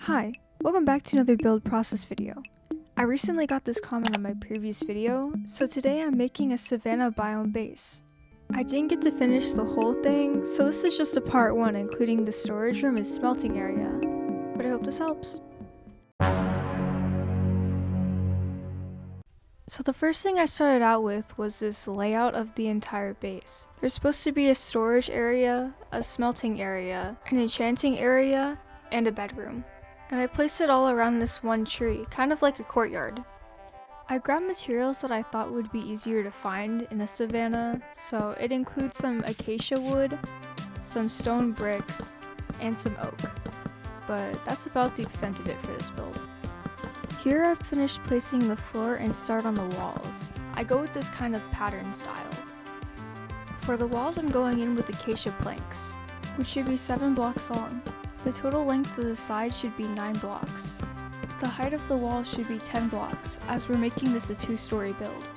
Hi, welcome back to another build process video. I recently got this comment on my previous video, so today I'm making a Savanna biome base. I didn't get to finish the whole thing, so this is just a part 1 including the storage room and smelting area, but I hope this helps. So the first thing I started out with was this layout of the entire base. There's supposed to be a storage area, a smelting area, an enchanting area, and a bedroom. And I placed it all around this one tree, kind of like a courtyard. I grabbed materials that I thought would be easier to find in a savanna, so it includes some acacia wood, some stone bricks, and some oak. But that's about the extent of it for this build. Here I've finished placing the floor and start on the walls. I go with this kind of pattern style. For the walls I'm going in with acacia planks, which should be 7 blocks long. The total length of the side should be 9 blocks. The height of the wall should be 10 blocks, as we're making this a 2-story build.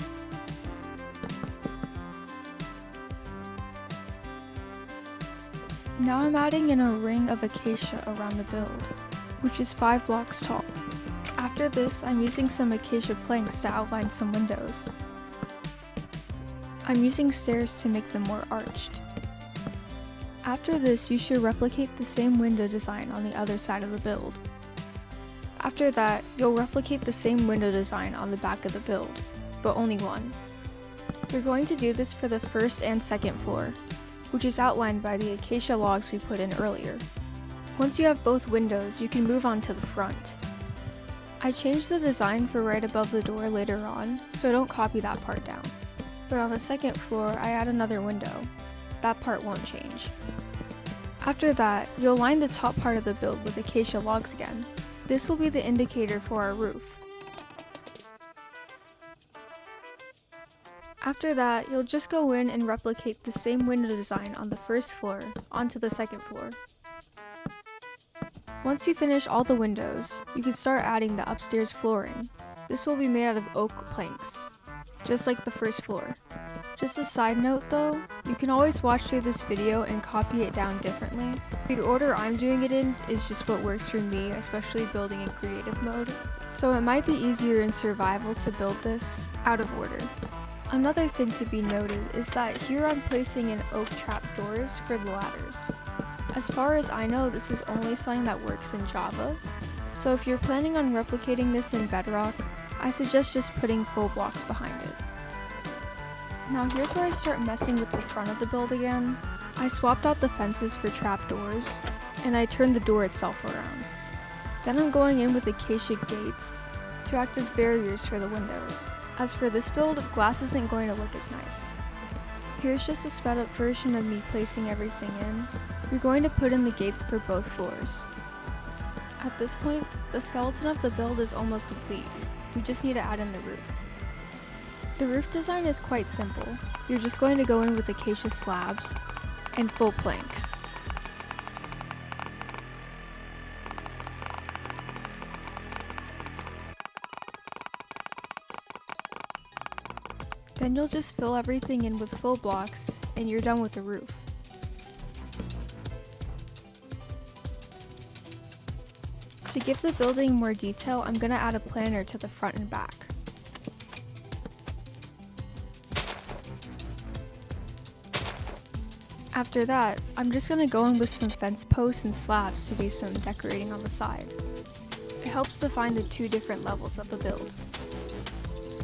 Now I'm adding in a ring of acacia around the build, which is 5 blocks tall. After this, I'm using some acacia planks to outline some windows. I'm using stairs to make them more arched. After this, you should replicate the same window design on the other side of the build. After that, you'll replicate the same window design on the back of the build, but only one. You're going to do this for the first and second floor, which is outlined by the acacia logs we put in earlier. Once you have both windows, you can move on to the front. I changed the design for right above the door later on, so don't copy that part down. But on the second floor, I add another window. That part won't change. After that, you'll line the top part of the build with acacia logs again. This will be the indicator for our roof. After that, you'll just go in and replicate the same window design on the first floor onto the second floor. Once you finish all the windows, you can start adding the upstairs flooring. This will be made out of oak planks, just like the first floor. Just a side note though, you can always watch through this video and copy it down differently. The order I'm doing it in is just what works for me, especially building in creative mode. So it might be easier in survival to build this out of order. Another thing to be noted is that here I'm placing in oak trapdoors for the ladders. As far as I know, this is only something that works in Java. So if you're planning on replicating this in Bedrock, I suggest just putting full blocks behind it. Now here's where I start messing with the front of the build again. I swapped out the fences for trapdoors, and I turned the door itself around. Then I'm going in with acacia gates to act as barriers for the windows. As for this build, glass isn't going to look as nice. Here's just a sped up version of me placing everything in. We're going to put in the gates for both floors. At this point, the skeleton of the build is almost complete. We just need to add in the roof. The roof design is quite simple. You're just going to go in with acacia slabs and full planks. Then you'll just fill everything in with full blocks and you're done with the roof. To give the building more detail, I'm going to add a planter to the front and back. After that, I'm just going to go in with some fence posts and slabs to do some decorating on the side. It helps define the 2 different levels of the build.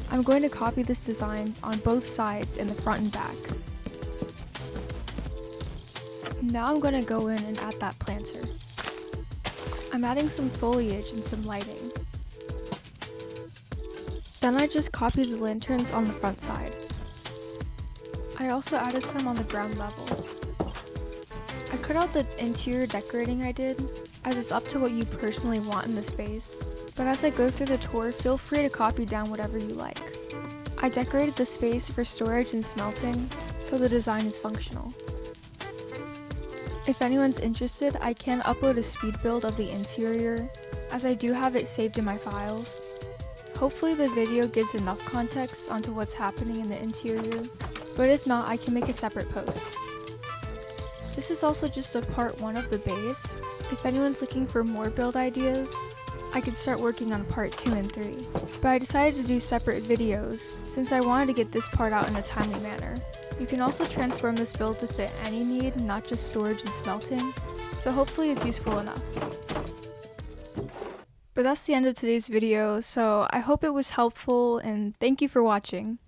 I'm going to copy this design on both sides in the front and back. Now I'm going to go in and add that planter. I'm adding some foliage and some lighting. Then I just copied the lanterns on the front side. I also added some on the ground level. I cut out the interior decorating I did, as it's up to what you personally want in the space, but as I go through the tour, feel free to copy down whatever you like. I decorated the space for storage and smelting, so the design is functional. If anyone's interested, I can upload a speed build of the interior, as I do have it saved in my files. Hopefully the video gives enough context onto what's happening in the interior, but if not, I can make a separate post. This is also just a part 1 of the base. If anyone's looking for more build ideas, I could start working on part 2 and 3. But I decided to do separate videos since I wanted to get this part out in a timely manner. You can also transform this build to fit any need, not just storage and smelting, so hopefully it's useful enough. But that's the end of today's video, so I hope it was helpful and thank you for watching.